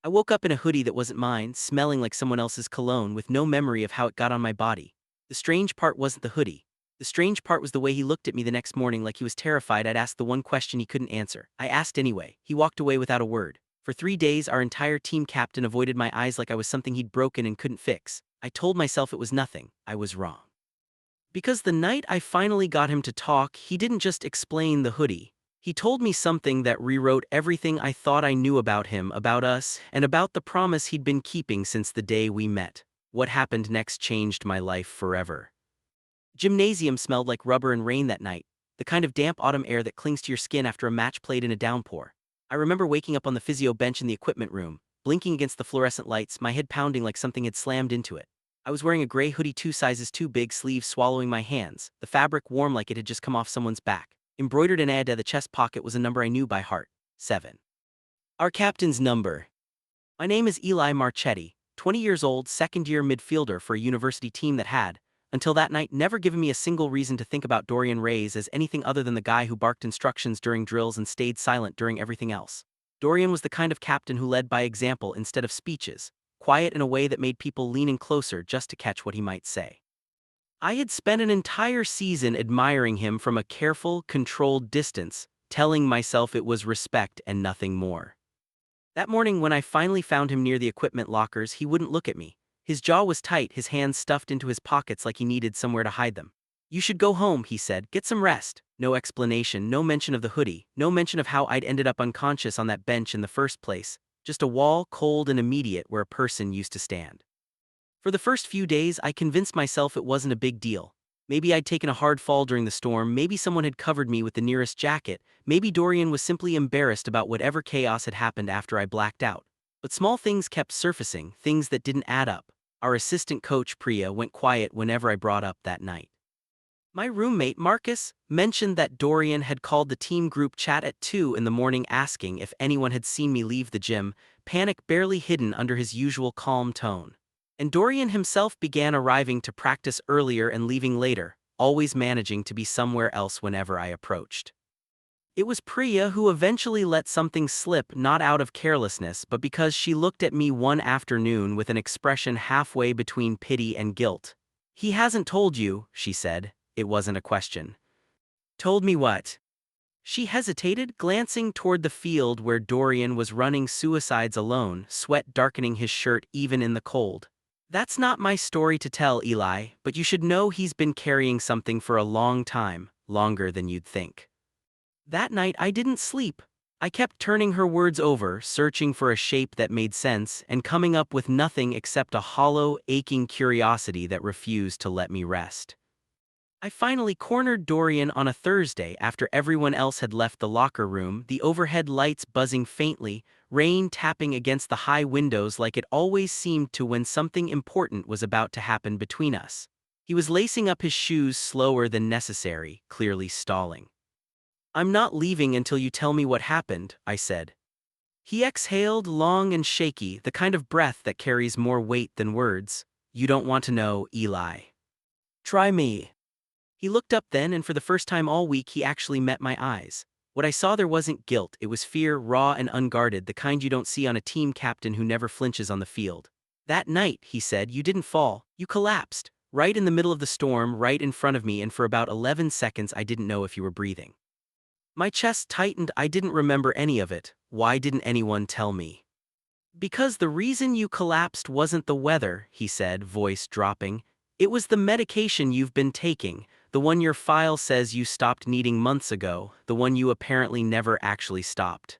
I woke up in a hoodie that wasn't mine, smelling like someone else's cologne with no memory of how it got on my body. The strange part wasn't the hoodie. The strange part was the way he looked at me the next morning like he was terrified I'd asked the one question he couldn't answer. I asked anyway. He walked away without a word. For 3 days, our entire team captain avoided my eyes like I was something he'd broken and couldn't fix. I told myself it was nothing. I was wrong. Because the night I finally got him to talk, he didn't just explain the hoodie. He told me something that rewrote everything I thought I knew about him, about us, and about the promise he'd been keeping since the day we met. What happened next changed my life forever. Gymnasium smelled like rubber and rain that night, the kind of damp autumn air that clings to your skin after a match played in a downpour. I remember waking up on the physio bench in the equipment room, blinking against the fluorescent lights, my head pounding like something had slammed into it. I was wearing a gray hoodie 2 sizes too big, sleeves swallowing my hands, the fabric warm like it had just come off someone's back. Embroidered in the chest pocket was a number I knew by heart: 7. Our captain's number. My name is Eli Marchetti, 20 years old, second-year midfielder for a university team that had, until that night, never given me a single reason to think about Dorian Reyes as anything other than the guy who barked instructions during drills and stayed silent during everything else. Dorian was the kind of captain who led by example instead of speeches, quiet in a way that made people lean in closer just to catch what he might say. I had spent an entire season admiring him from a careful, controlled distance, telling myself it was respect and nothing more. That morning when I finally found him near the equipment lockers, he wouldn't look at me. His jaw was tight, his hands stuffed into his pockets like he needed somewhere to hide them. "You should go home," he said. "Get some rest." No explanation, no mention of the hoodie, no mention of how I'd ended up unconscious on that bench in the first place. Just a wall, cold and immediate, where a person used to stand. For the first few days, I convinced myself it wasn't a big deal. Maybe I'd taken a hard fall during the storm, maybe someone had covered me with the nearest jacket, maybe Dorian was simply embarrassed about whatever chaos had happened after I blacked out. But small things kept surfacing, things that didn't add up. Our assistant coach, Priya, went quiet whenever I brought up that night. My roommate, Marcus, mentioned that Dorian had called the team group chat at 2 in the morning asking if anyone had seen me leave the gym, panic barely hidden under his usual calm tone. And Dorian himself began arriving to practice earlier and leaving later, always managing to be somewhere else whenever I approached. It was Priya who eventually let something slip, not out of carelessness, but because she looked at me one afternoon with an expression halfway between pity and guilt. "He hasn't told you," she said. It wasn't a question. "Told me what?" She hesitated, glancing toward the field where Dorian was running suicides alone, sweat darkening his shirt even in the cold. "That's not my story to tell, Eli, but you should know he's been carrying something for a long time, longer than you'd think." That night I didn't sleep. I kept turning her words over, searching for a shape that made sense, and coming up with nothing except a hollow, aching curiosity that refused to let me rest. I finally cornered Dorian on a Thursday after everyone else had left the locker room, the overhead lights buzzing faintly, rain tapping against the high windows like it always seemed to when something important was about to happen between us. He was lacing up his shoes slower than necessary, clearly stalling. "I'm not leaving until you tell me what happened," I said. He exhaled, long and shaky, the kind of breath that carries more weight than words. "You don't want to know, Eli. Try me." He looked up then, and for the first time all week he actually met my eyes. What I saw there wasn't guilt, it was fear, raw and unguarded, the kind you don't see on a team captain who never flinches on the field. "That night," he said, "you didn't fall, you collapsed. Right in the middle of the storm, right in front of me, and for about 11 seconds I didn't know if you were breathing." My chest tightened. I didn't remember any of it. Why didn't anyone tell me? "Because the reason you collapsed wasn't the weather," he said, voice dropping. "It was the medication you've been taking, the one your file says you stopped needing months ago, the one you apparently never actually stopped."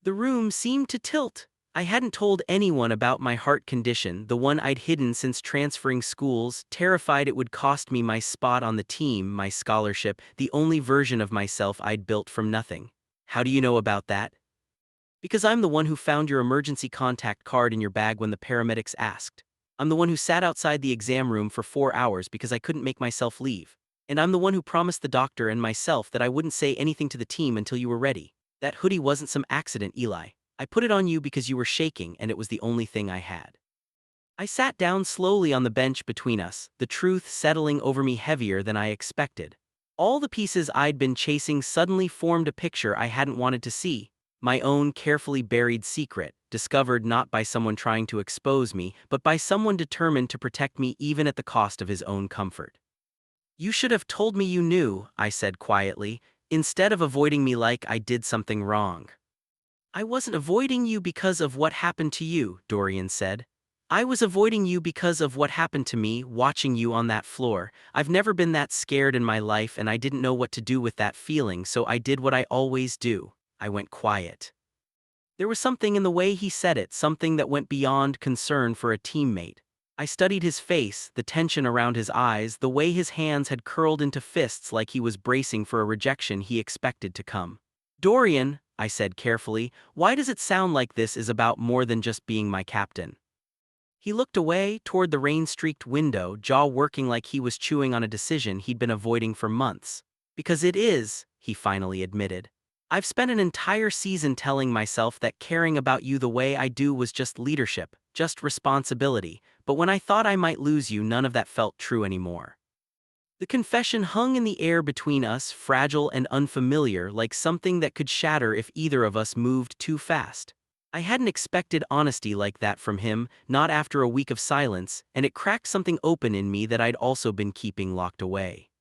The room seemed to tilt. I hadn't told anyone about my heart condition, the one I'd hidden since transferring schools, terrified it would cost me my spot on the team, my scholarship, the only version of myself I'd built from nothing. "How do you know about that?" "Because I'm the one who found your emergency contact card in your bag when the paramedics asked. I'm the one who sat outside the exam room for 4 hours because I couldn't make myself leave. And I'm the one who promised the doctor and myself that I wouldn't say anything to the team until you were ready. That hoodie wasn't some accident, Eli. I put it on you because you were shaking and it was the only thing I had." I sat down slowly on the bench between us, the truth settling over me heavier than I expected. All the pieces I'd been chasing suddenly formed a picture I hadn't wanted to see. My own carefully buried secret, discovered not by someone trying to expose me, but by someone determined to protect me even at the cost of his own comfort. "You should have told me you knew," I said quietly, "instead of avoiding me like I did something wrong." "I wasn't avoiding you because of what happened to you," Dorian said. "I was avoiding you because of what happened to me watching you on that floor. I've never been that scared in my life and I didn't know what to do with that feeling, so I did what I always do. I went quiet." There was something in the way he said it, something that went beyond concern for a teammate. I studied his face, the tension around his eyes, the way his hands had curled into fists like he was bracing for a rejection he expected to come. "Dorian," I said carefully, "why does it sound like this is about more than just being my captain?" He looked away, toward the rain-streaked window, jaw working like he was chewing on a decision he'd been avoiding for months. "Because it is," he finally admitted. "I've spent an entire season telling myself that caring about you the way I do was just leadership, just responsibility, but when I thought I might lose you, none of that felt true anymore." The confession hung in the air between us, fragile and unfamiliar, like something that could shatter if either of us moved too fast. I hadn't expected honesty like that from him, not after a week of silence, and it cracked something open in me that I'd also been keeping locked away.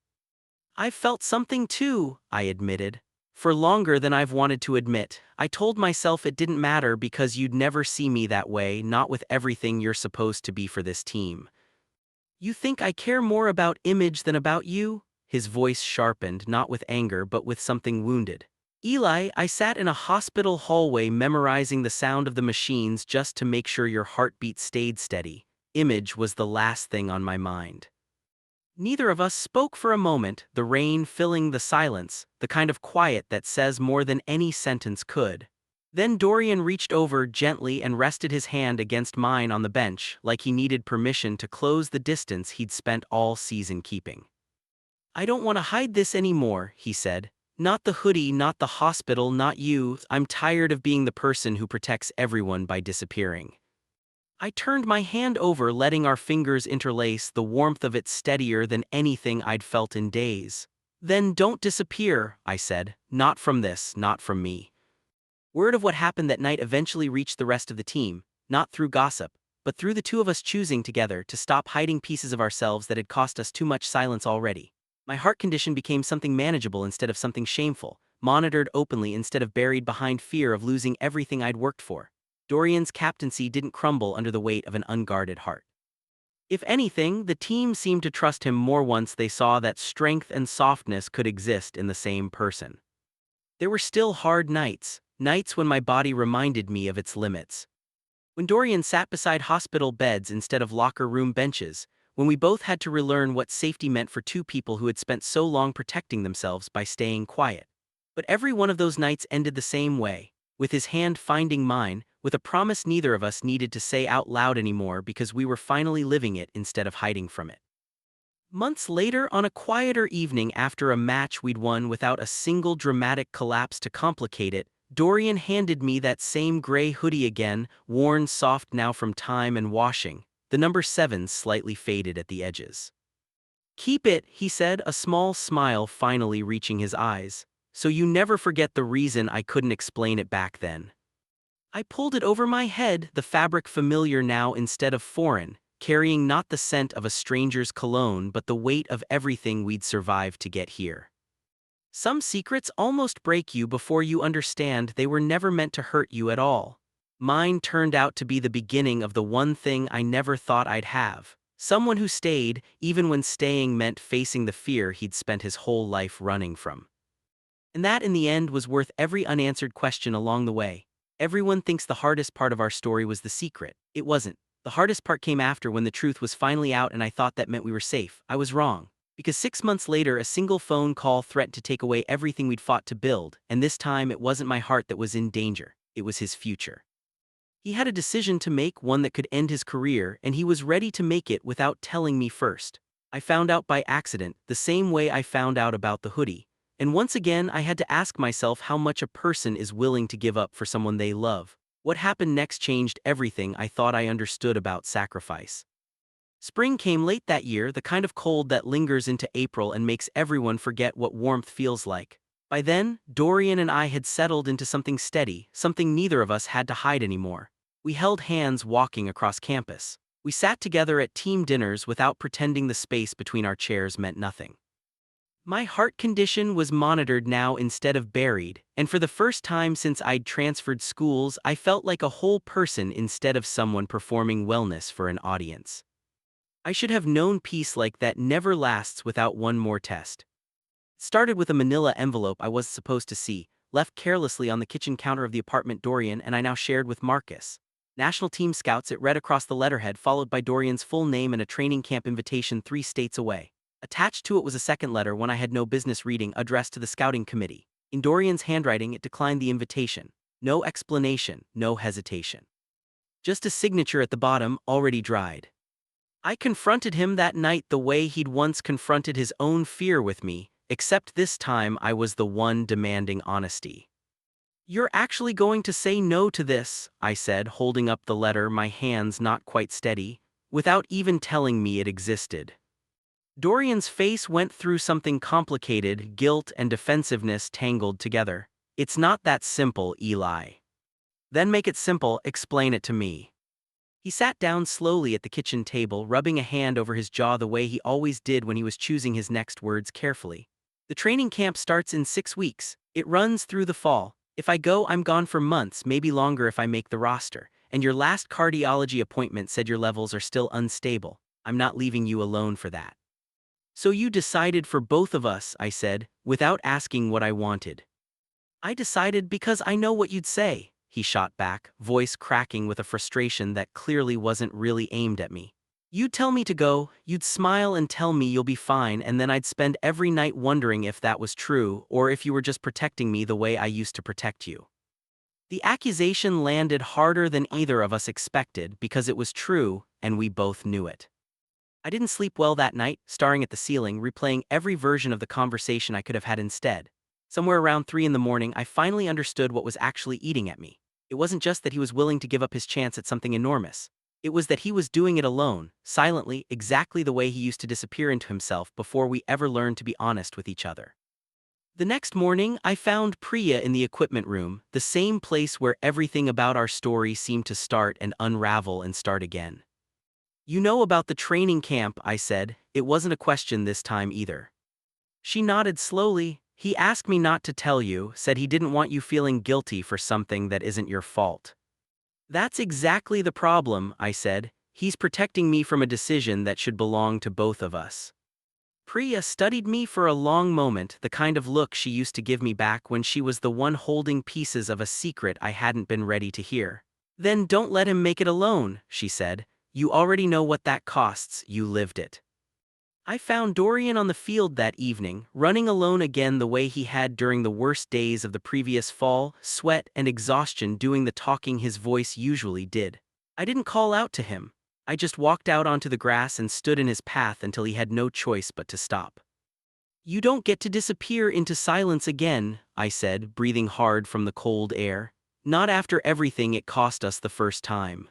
"I've felt something too," I admitted. "For longer than I've wanted to admit. I told myself it didn't matter because you'd never see me that way, not with everything you're supposed to be for this team." "You think I care more about image than about you?" His voice sharpened, not with anger but with something wounded. "Eli, I sat in a hospital hallway memorizing the sound of the machines just to make sure your heartbeat stayed steady. Image was the last thing on my mind." Neither of us spoke for a moment, the rain filling the silence, the kind of quiet that says more than any sentence could. Then Dorian reached over gently and rested his hand against mine on the bench, like he needed permission to close the distance he'd spent all season keeping. "I don't want to hide this anymore," he said. "Not the hoodie, not the hospital, not you. I'm tired of being the person who protects everyone by disappearing." I turned my hand over, letting our fingers interlace, the warmth of it steadier than anything I'd felt in days. "Then don't disappear," I said. "Not from this, not from me." Word of what happened that night eventually reached the rest of the team, not through gossip, but through the two of us choosing together to stop hiding pieces of ourselves that had cost us too much silence already. My heart condition became something manageable instead of something shameful, monitored openly instead of buried behind fear of losing everything I'd worked for. Dorian's captaincy didn't crumble under the weight of an unguarded heart. If anything, the team seemed to trust him more once they saw that strength and softness could exist in the same person. There were still hard nights, nights when my body reminded me of its limits. When Dorian sat beside hospital beds instead of locker room benches, when we both had to relearn what safety meant for two people who had spent so long protecting themselves by staying quiet. But every one of those nights ended the same way, with his hand finding mine, with a promise neither of us needed to say out loud anymore because we were finally living it instead of hiding from it. Months later, on a quieter evening after a match we'd won without a single dramatic collapse to complicate it, Dorian handed me that same gray hoodie again, worn soft now from time and washing, the number 7 slightly faded at the edges. "Keep it," he said, a small smile finally reaching his eyes, "so you never forget the reason I couldn't explain it back then." I pulled it over my head, the fabric familiar now instead of foreign, carrying not the scent of a stranger's cologne but the weight of everything we'd survived to get here. Some secrets almost break you before you understand they were never meant to hurt you at all. Mine turned out to be the beginning of the one thing I never thought I'd have. Someone who stayed, even when staying meant facing the fear he'd spent his whole life running from. And that in the end was worth every unanswered question along the way. Everyone thinks the hardest part of our story was the secret. It wasn't. The hardest part came after, when the truth was finally out and I thought that meant we were safe. I was wrong. Because 6 months later, a single phone call threatened to take away everything we'd fought to build, and this time it wasn't my heart that was in danger, it was his future. He had a decision to make, one that could end his career, and he was ready to make it without telling me first. I found out by accident, the same way I found out about the hoodie. And once again I had to ask myself how much a person is willing to give up for someone they love. What happened next changed everything I thought I understood about sacrifice. Spring came late that year, the kind of cold that lingers into April and makes everyone forget what warmth feels like. By then, Dorian and I had settled into something steady, something neither of us had to hide anymore. We held hands walking across campus. We sat together at team dinners without pretending the space between our chairs meant nothing. My heart condition was monitored now instead of buried, and for the first time since I'd transferred schools, I felt like a whole person instead of someone performing wellness for an audience. I should have known peace like that never lasts without one more test. Started with a manila envelope I wasn't supposed to see, left carelessly on the kitchen counter of the apartment Dorian and I now shared with Marcus. National Team Scouts, it read across the letterhead, followed by Dorian's full name and a training camp invitation 3 states away. Attached to it was a second letter, one I had no business reading, addressed to the scouting committee. In Dorian's handwriting, it declined the invitation. No explanation, no hesitation. Just a signature at the bottom, already dried. I confronted him that night the way he'd once confronted his own fear with me, except this time I was the one demanding honesty. "You're actually going to say no to this," I said, holding up the letter, my hands not quite steady, without even telling me it existed. Dorian's face went through something complicated, guilt and defensiveness tangled together. "It's not that simple, Eli." "Then make it simple, explain it to me." He sat down slowly at the kitchen table, rubbing a hand over his jaw the way he always did when he was choosing his next words carefully. "The training camp starts in 6 weeks. It runs through the fall. If I go, I'm gone for months, maybe longer if I make the roster. And your last cardiology appointment said your levels are still unstable. I'm not leaving you alone for that." "So you decided for both of us," I said, without asking what I wanted. "I decided because I know what you'd say," he shot back, voice cracking with a frustration that clearly wasn't really aimed at me. "You'd tell me to go, you'd smile and tell me you'll be fine, and then I'd spend every night wondering if that was true or if you were just protecting me the way I used to protect you." The accusation landed harder than either of us expected because it was true, and we both knew it. I didn't sleep well that night, staring at the ceiling, replaying every version of the conversation I could have had instead. Somewhere around 3 in the morning, I finally understood what was actually eating at me. It wasn't just that he was willing to give up his chance at something enormous. It was that he was doing it alone, silently, exactly the way he used to disappear into himself before we ever learned to be honest with each other. The next morning, I found Priya in the equipment room, the same place where everything about our story seemed to start and unravel and start again. "You know about the training camp," I said. It wasn't a question this time either. She nodded slowly. "He asked me not to tell you, said he didn't want you feeling guilty for something that isn't your fault." "That's exactly the problem," I said. "He's protecting me from a decision that should belong to both of us." Priya studied me for a long moment, the kind of look she used to give me back when she was the one holding pieces of a secret I hadn't been ready to hear. "Then don't let him make it alone," she said. "You already know what that costs, you lived it." I found Dorian on the field that evening, running alone again the way he had during the worst days of the previous fall, sweat and exhaustion doing the talking his voice usually did. I didn't call out to him. I just walked out onto the grass and stood in his path until he had no choice but to stop. "You don't get to disappear into silence again," I said, breathing hard from the cold air. "Not after everything it cost us the first time."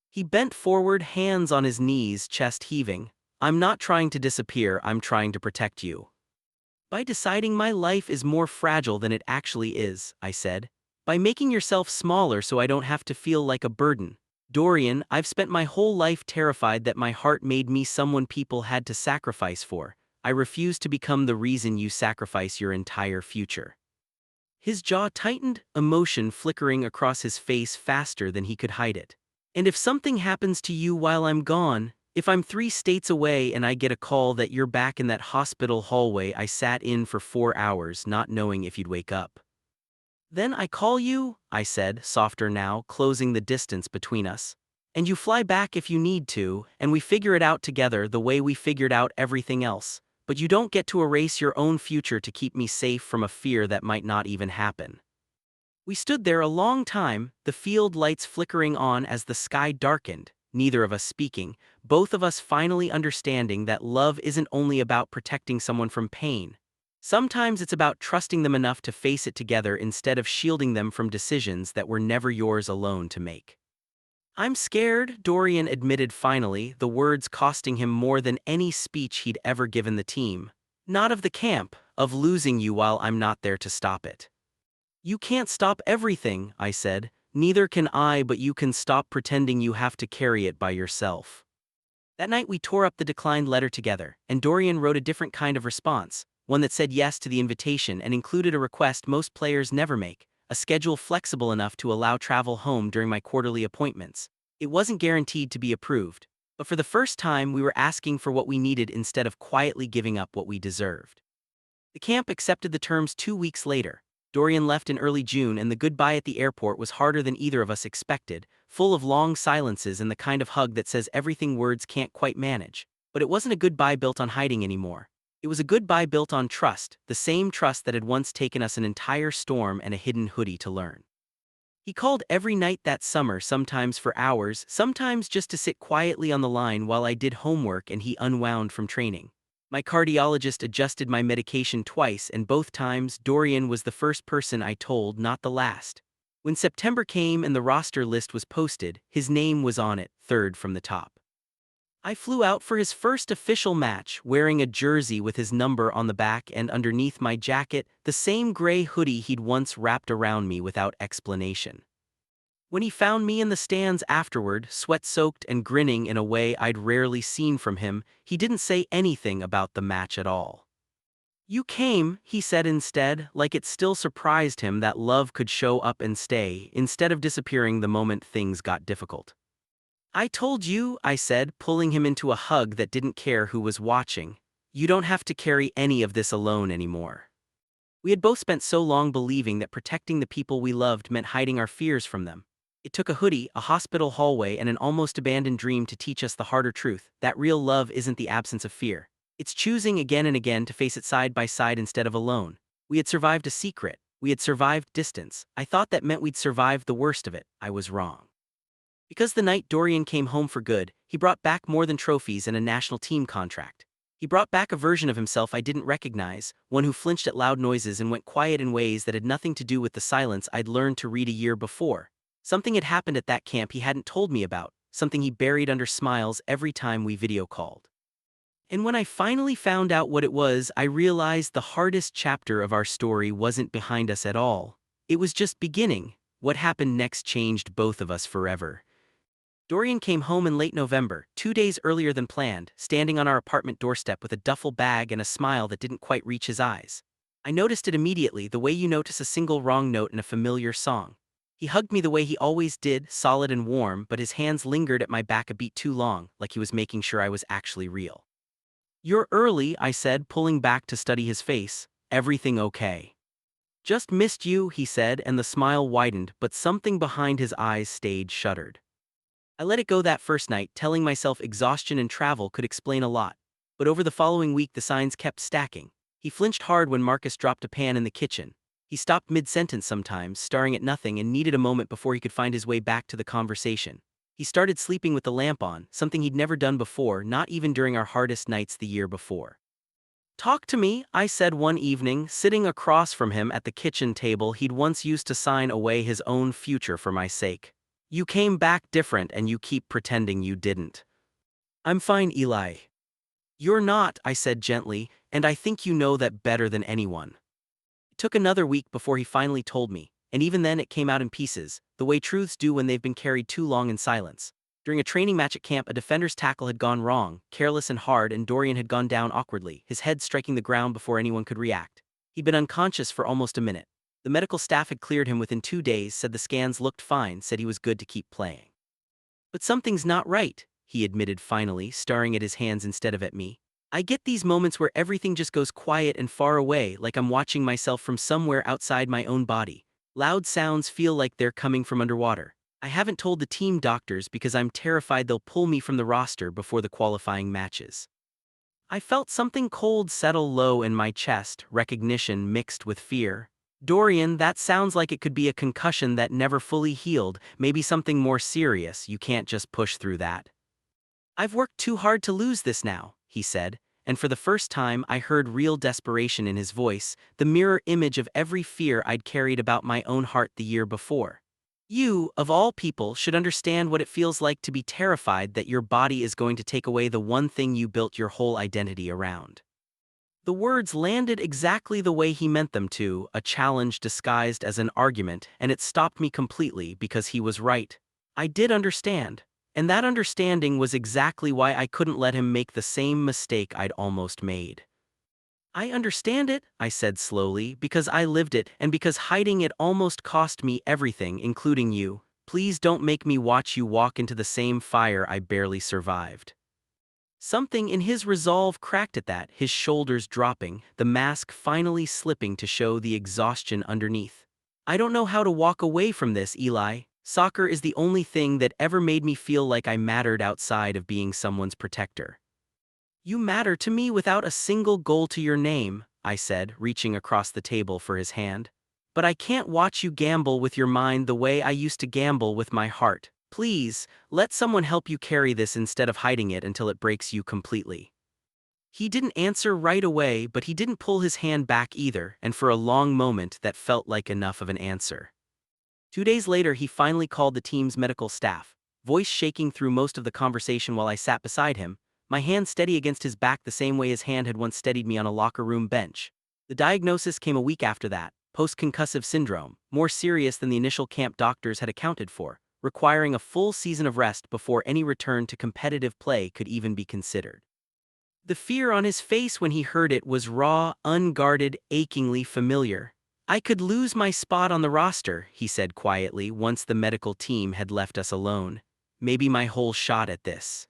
He bent forward, hands on his knees, chest heaving. "I'm not trying to disappear, I'm trying to protect you. By deciding my life is more fragile than it actually is," I said. "By making yourself smaller so I don't have to feel like a burden. Dorian, I've spent my whole life terrified that my heart made me someone people had to sacrifice for. I refuse to become the reason you sacrifice your entire future." His jaw tightened, emotion flickering across his face faster than he could hide it. "And if something happens to you while I'm gone, if I'm 3 states away and I get a call that you're back in that hospital hallway I sat in for 4 hours not knowing if you'd wake up. Then I call you," I said, softer now, closing the distance between us. "And you fly back if you need to, and we figure it out together the way we figured out everything else. But you don't get to erase your own future to keep me safe from a fear that might not even happen." We stood there a long time, the field lights flickering on as the sky darkened, neither of us speaking, both of us finally understanding that love isn't only about protecting someone from pain. Sometimes it's about trusting them enough to face it together instead of shielding them from decisions that were never yours alone to make. "I'm scared," Dorian admitted finally, the words costing him more than any speech he'd ever given the team. "Not of the camp, of losing you while I'm not there to stop it." "You can't stop everything," I said. neither can I, but you can stop pretending you have to carry it by yourself. That night we tore up the declined letter together, and Dorian wrote a different kind of response, one that said yes to the invitation and included a request most players never make, a schedule flexible enough to allow travel home during my quarterly appointments. It wasn't guaranteed to be approved, but for the first time we were asking for what we needed instead of quietly giving up what we deserved. The camp accepted the terms 2 weeks later. Dorian left in early June, and the goodbye at the airport was harder than either of us expected, full of long silences and the kind of hug that says everything words can't quite manage. But it wasn't a goodbye built on hiding anymore. It was a goodbye built on trust, the same trust that had once taken us an entire storm and a hidden hoodie to learn. He called every night that summer, sometimes for hours, sometimes just to sit quietly on the line while I did homework and he unwound from training. My cardiologist adjusted my medication twice, and both times Dorian was the first person I told, not the last. When September came and the roster list was posted, his name was on it, third from the top. I flew out for his first official match, wearing a jersey with his number on the back and underneath my jacket, the same gray hoodie he'd once wrapped around me without explanation. When he found me in the stands afterward, sweat-soaked and grinning in a way I'd rarely seen from him, he didn't say anything about the match at all. "You came," he said instead, like it still surprised him that love could show up and stay, instead of disappearing the moment things got difficult. "I told you," I said, pulling him into a hug that didn't care who was watching. "You don't have to carry any of this alone anymore." We had both spent so long believing that protecting the people we loved meant hiding our fears from them. It took a hoodie, a hospital hallway, and an almost abandoned dream to teach us the harder truth, that real love isn't the absence of fear. It's choosing again and again to face it side by side instead of alone. We had survived a secret. We had survived distance. I thought that meant we'd survived the worst of it. I was wrong. Because the night Dorian came home for good, he brought back more than trophies and a national team contract. He brought back a version of himself I didn't recognize, one who flinched at loud noises and went quiet in ways that had nothing to do with the silence I'd learned to read a year before. Something had happened at that camp he hadn't told me about, something he buried under smiles every time we video called. And when I finally found out what it was, I realized the hardest chapter of our story wasn't behind us at all. It was just beginning. What happened next changed both of us forever. Dorian came home in late November, 2 days earlier than planned, standing on our apartment doorstep with a duffel bag and a smile that didn't quite reach his eyes. I noticed it immediately, the way you notice a single wrong note in a familiar song. He hugged me the way he always did, solid and warm, but his hands lingered at my back a beat too long, like he was making sure I was actually real. "You're early," I said, pulling back to study his face. "Everything okay?" "Just missed you," he said, and the smile widened, but something behind his eyes stayed shuttered. I let it go that first night, telling myself exhaustion and travel could explain a lot. But over the following week the signs kept stacking. He flinched hard when Marcus dropped a pan in the kitchen. He stopped mid-sentence sometimes, staring at nothing, and needed a moment before he could find his way back to the conversation. He started sleeping with the lamp on, something he'd never done before, not even during our hardest nights the year before. "Talk to me," I said one evening, sitting across from him at the kitchen table he'd once used to sign away his own future for my sake. "You came back different and you keep pretending you didn't." "I'm fine, Eli." "You're not," I said gently, "and I think you know that better than anyone." It took another week before he finally told me, and even then it came out in pieces, the way truths do when they've been carried too long in silence. During a training match at camp, a defender's tackle had gone wrong, careless and hard, and Dorian had gone down awkwardly, his head striking the ground before anyone could react. He'd been unconscious for almost a minute. The medical staff had cleared him within 2 days, said the scans looked fine, said he was good to keep playing. "But something's not right," he admitted finally, staring at his hands instead of at me. "I get these moments where everything just goes quiet and far away, like I'm watching myself from somewhere outside my own body. Loud sounds feel like they're coming from underwater. I haven't told the team doctors because I'm terrified they'll pull me from the roster before the qualifying matches." I felt something cold settle low in my chest, recognition mixed with fear. "Dorian, that sounds like it could be a concussion that never fully healed, maybe something more serious. You can't just push through that." "I've worked too hard to lose this now," he said, and for the first time I heard real desperation in his voice, the mirror image of every fear I'd carried about my own heart the year before. "You, of all people, should understand what it feels like to be terrified that your body is going to take away the one thing you built your whole identity around." The words landed exactly the way he meant them to, a challenge disguised as an argument, and it stopped me completely because he was right. I did understand. And that understanding was exactly why I couldn't let him make the same mistake I'd almost made. I understand it, I said slowly, because I lived it, and because hiding it almost cost me everything, including you. Please don't make me watch you walk into the same fire I barely survived. Something in his resolve cracked at that, his shoulders dropping, the mask finally slipping to show the exhaustion underneath. I don't know how to walk away from this, Eli. Soccer is the only thing that ever made me feel like I mattered outside of being someone's protector. You matter to me without a single goal to your name, I said, reaching across the table for his hand. But I can't watch you gamble with your mind the way I used to gamble with my heart. Please, let someone help you carry this instead of hiding it until it breaks you completely. He didn't answer right away, but he didn't pull his hand back either, and for a long moment that felt like enough of an answer. 2 days later, he finally called the team's medical staff, voice shaking through most of the conversation while I sat beside him, my hand steady against his back the same way his hand had once steadied me on a locker room bench. The diagnosis came a week after that, post-concussive syndrome, more serious than the initial camp doctors had accounted for, requiring a full season of rest before any return to competitive play could even be considered. The fear on his face when he heard it was raw, unguarded, achingly familiar. I could lose my spot on the roster, he said quietly once the medical team had left us alone. Maybe my whole shot at this.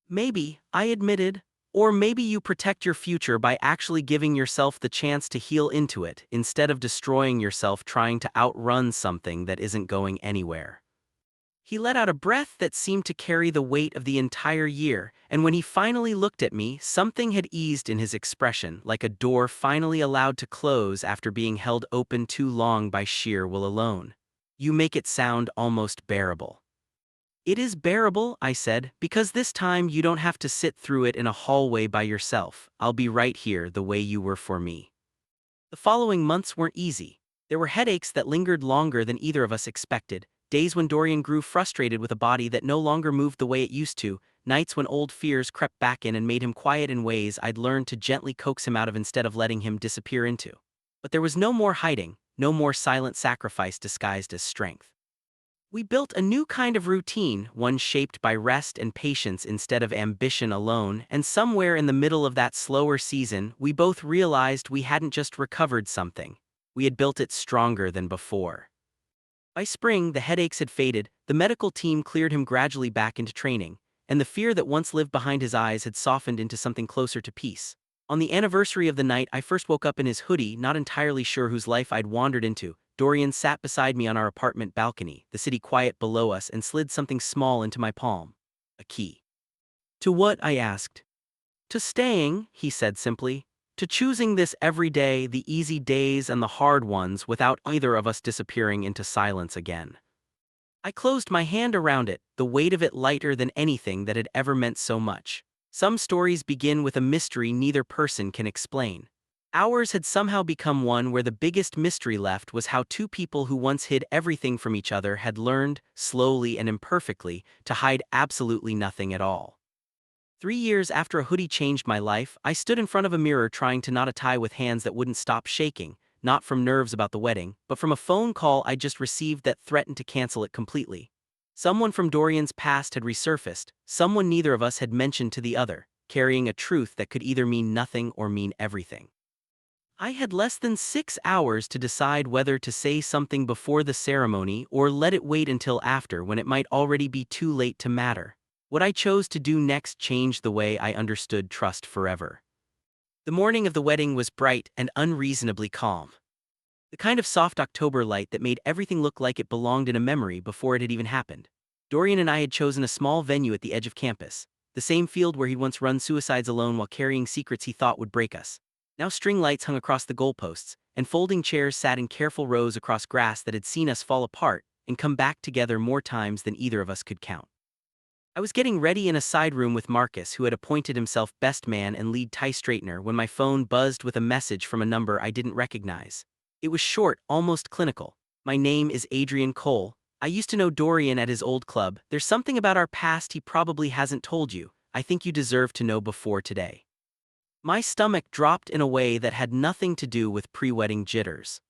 Maybe, I admitted. Or maybe you protect your future by actually giving yourself the chance to heal into it, instead of destroying yourself trying to outrun something that isn't going anywhere. He let out a breath that seemed to carry the weight of the entire year, and when he finally looked at me, something had eased in his expression, like a door finally allowed to close after being held open too long by sheer will alone. You make it sound almost bearable. It is bearable, I said, because this time you don't have to sit through it in a hallway by yourself. I'll be right here the way you were for me. The following months weren't easy. There were headaches that lingered longer than either of us expected, days when Dorian grew frustrated with a body that no longer moved the way it used to, nights when old fears crept back in and made him quiet in ways I'd learned to gently coax him out of instead of letting him disappear into. But there was no more hiding, no more silent sacrifice disguised as strength. We built a new kind of routine, one shaped by rest and patience instead of ambition alone, and somewhere in the middle of that slower season, we both realized we hadn't just recovered something. We had built it stronger than before. By spring, the headaches had faded, the medical team cleared him gradually back into training, and the fear that once lived behind his eyes had softened into something closer to peace. On the anniversary of the night I first woke up in his hoodie, not entirely sure whose life I'd wandered into, Dorian sat beside me on our apartment balcony, the city quiet below us, and slid something small into my palm. A key. To what? I asked. To staying, he said simply. To choosing this every day, the easy days and the hard ones, without either of us disappearing into silence again. I closed my hand around it, the weight of it lighter than anything that had ever meant so much. Some stories begin with a mystery neither person can explain. Ours had somehow become one where the biggest mystery left was how two people who once hid everything from each other had learned, slowly and imperfectly, to hide absolutely nothing at all. 3 years after a hoodie changed my life, I stood in front of a mirror trying to knot a tie with hands that wouldn't stop shaking, not from nerves about the wedding, but from a phone call I'd just received that threatened to cancel it completely. Someone from Dorian's past had resurfaced, someone neither of us had mentioned to the other, carrying a truth that could either mean nothing or mean everything. I had less than 6 hours to decide whether to say something before the ceremony or let it wait until after when it might already be too late to matter. What I chose to do next changed the way I understood trust forever. The morning of the wedding was bright and unreasonably calm. The kind of soft October light that made everything look like it belonged in a memory before it had even happened. Dorian and I had chosen a small venue at the edge of campus, the same field where he'd once run suicides alone while carrying secrets he thought would break us. Now string lights hung across the goalposts, and folding chairs sat in careful rows across grass that had seen us fall apart and come back together more times than either of us could count. I was getting ready in a side room with Marcus, who had appointed himself best man and lead tie straightener, when my phone buzzed with a message from a number I didn't recognize. It was short, almost clinical. My name is Adrian Cole. I used to know Dorian at his old club. There's something about our past he probably hasn't told you. I think you deserve to know before today. My stomach dropped in a way that had nothing to do with pre-wedding jitters.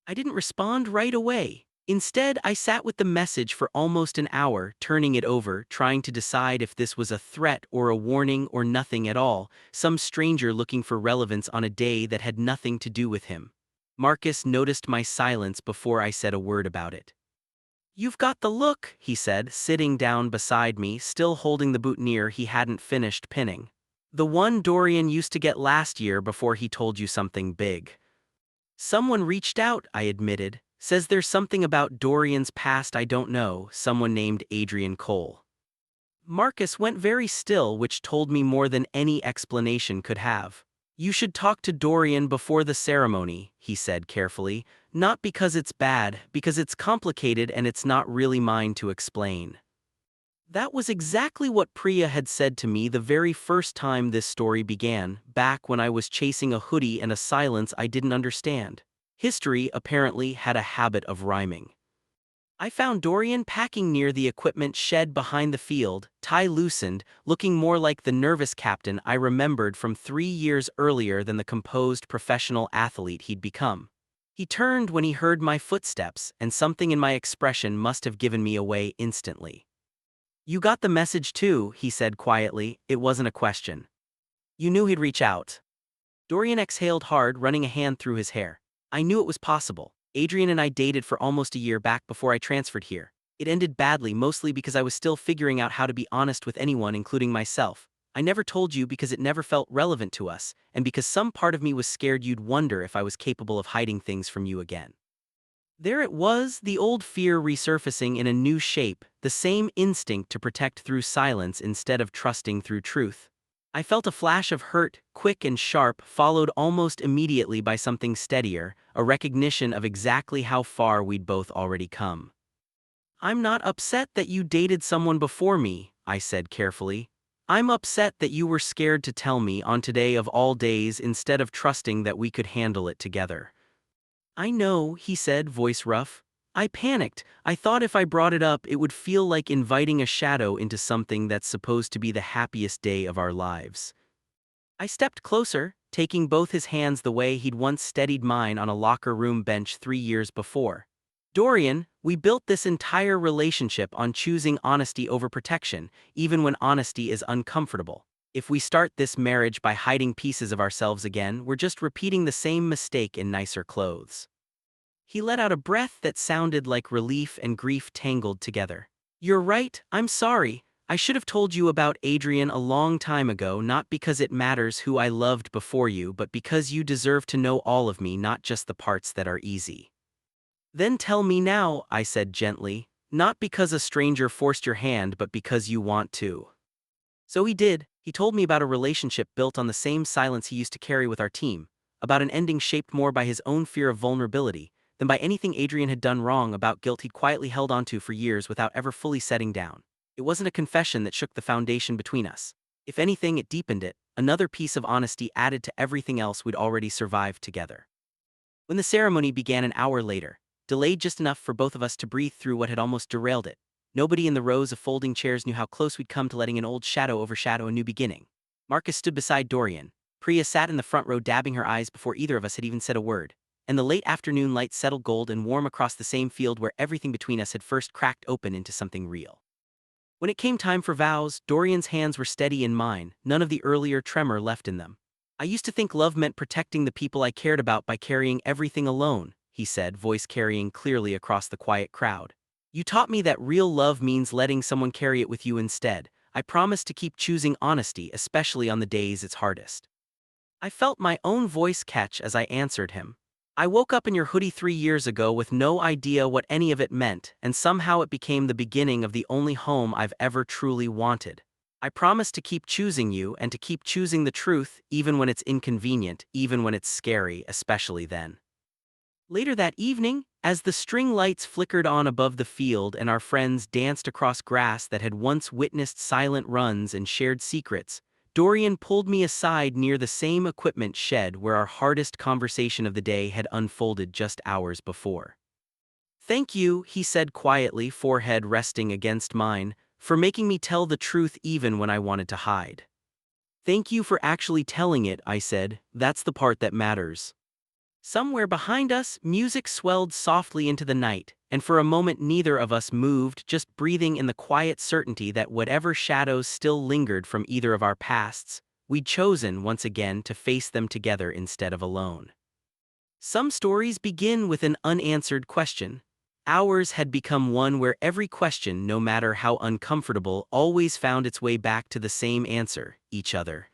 I didn't respond right away. Instead, I sat with the message for almost an hour, turning it over, trying to decide if this was a threat or a warning or nothing at all, some stranger looking for relevance on a day that had nothing to do with him. Marcus noticed my silence before I said a word about it. "You've got the look," he said, sitting down beside me, still holding the boutonniere he hadn't finished pinning. "The one Dorian used to get last year before he told you something big." "Someone reached out," I admitted. "Says there's something about Dorian's past I don't know, someone named Adrian Cole." Marcus went very still, which told me more than any explanation could have. "You should talk to Dorian before the ceremony," he said carefully. "Not because it's bad, because it's complicated and it's not really mine to explain." That was exactly what Priya had said to me the very first time this story began, back when I was chasing a hoodie and a silence I didn't understand. History, apparently, had a habit of rhyming. I found Dorian packing near the equipment shed behind the field, tie loosened, looking more like the nervous captain I remembered from 3 years earlier than the composed professional athlete he'd become. He turned when he heard my footsteps, and something in my expression must have given me away instantly. "You got the message too," he said quietly. It wasn't a question. "You knew he'd reach out." Dorian exhaled hard, running a hand through his hair. "I knew it was possible. Adrian and I dated for almost a year back before I transferred here. It ended badly, mostly because I was still figuring out how to be honest with anyone, including myself. I never told you because it never felt relevant to us, and because some part of me was scared you'd wonder if I was capable of hiding things from you again." There it was, the old fear resurfacing in a new shape, the same instinct to protect through silence instead of trusting through truth. I felt a flash of hurt, quick and sharp, followed almost immediately by something steadier, a recognition of exactly how far we'd both already come. "I'm not upset that you dated someone before me," I said carefully. "I'm upset that you were scared to tell me on today of all days instead of trusting that we could handle it together." "I know," he said, voice rough. "I panicked. I thought if I brought it up it would feel like inviting a shadow into something that's supposed to be the happiest day of our lives." I stepped closer, taking both his hands the way he'd once steadied mine on a locker room bench 3 years before. "Dorian, we built this entire relationship on choosing honesty over protection, even when honesty is uncomfortable. If we start this marriage by hiding pieces of ourselves again, we're just repeating the same mistake in nicer clothes." He let out a breath that sounded like relief and grief tangled together. "You're right, I'm sorry. I should have told you about Adrian a long time ago, not because it matters who I loved before you, but because you deserve to know all of me, not just the parts that are easy." "Then tell me now," I said gently, "not because a stranger forced your hand, but because you want to." So he did. He told me about a relationship built on the same silence he used to carry with our team, about an ending shaped more by his own fear of vulnerability than by anything Adrian had done wrong, about guilt he'd quietly held onto for years without ever fully setting down. It wasn't a confession that shook the foundation between us. If anything, it deepened it, another piece of honesty added to everything else we'd already survived together. When the ceremony began an hour later, delayed just enough for both of us to breathe through what had almost derailed it, nobody in the rows of folding chairs knew how close we'd come to letting an old shadow overshadow a new beginning. Marcus stood beside Dorian. Priya sat in the front row dabbing her eyes before either of us had even said a word, and the late afternoon light settled gold and warm across the same field where everything between us had first cracked open into something real. When it came time for vows, Dorian's hands were steady in mine, none of the earlier tremor left in them. "I used to think love meant protecting the people I cared about by carrying everything alone," he said, voice carrying clearly across the quiet crowd. "You taught me that real love means letting someone carry it with you instead. I promise to keep choosing honesty, especially on the days it's hardest." I felt my own voice catch as I answered him. "I woke up in your hoodie 3 years ago with no idea what any of it meant, and somehow it became the beginning of the only home I've ever truly wanted. I promise to keep choosing you and to keep choosing the truth, even when it's inconvenient, even when it's scary, especially then." Later that evening, as the string lights flickered on above the field and our friends danced across grass that had once witnessed silent runs and shared secrets, Dorian pulled me aside near the same equipment shed where our hardest conversation of the day had unfolded just hours before. "Thank you," he said quietly, forehead resting against mine, "for making me tell the truth even when I wanted to hide. Thank you for actually telling it, I said. That's the part that matters. Somewhere behind us, music swelled softly into the night, and for a moment neither of us moved, just breathing in the quiet certainty that whatever shadows still lingered from either of our pasts, we'd chosen once again to face them together instead of alone. Some stories begin with an unanswered question. Ours had become one where every question, no matter how uncomfortable, always found its way back to the same answer: each other.